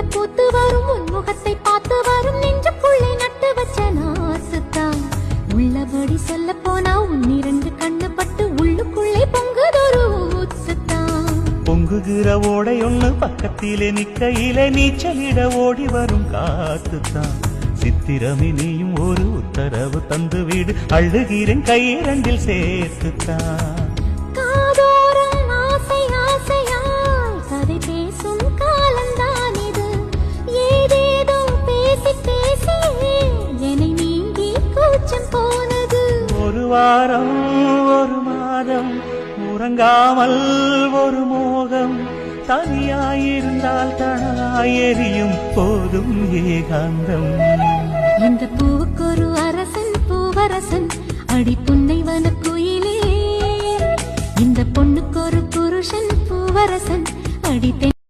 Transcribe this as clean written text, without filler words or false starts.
பூத்து வரும் உன் முகத்தை பார்த்து வரும் நெஞ்சுக்குள்ளே நட்டு வச்ச நாசுத்தான் உள்ளபடி சொல்ல போனா உன் இரண்டு கண்ணு பட்டு உள்ளுக்குள்ளே பொங்குதொரு ஊத்துத்தான் பொங்குகிற ஓடை ஒண்ணு பக்கத்திலே நிக்கையிலே நீச்சலிட ஓடி வரும் காத்துத்தான் சித்திரமே நீயும் ஒரு உத்தரவு தந்து வீடு அழுகிறேன் கையிரண்டில் சேர்த்துத்தான் காதோரம் ஆசை ஆசையாய் கதை பேசும் காலந்தான் இது ஏதேதோ பேசி பேசியே என்னை நீங்கி கூச்சம் போனது ஒரு வாரம் ஒரு மாதம் உறங்காமல் ஒரு மோகம் தனியாயிருந்தால் தனாய் எரியும் போதும் ஏகாந்தம் இந்த பூவுக்கு ஒரு அரசன் பூவரசன் அடி புன்னைவன குயிலே இந்த பொண்ணுக்கு ஒரு புருஷன் பூவரசன் அடி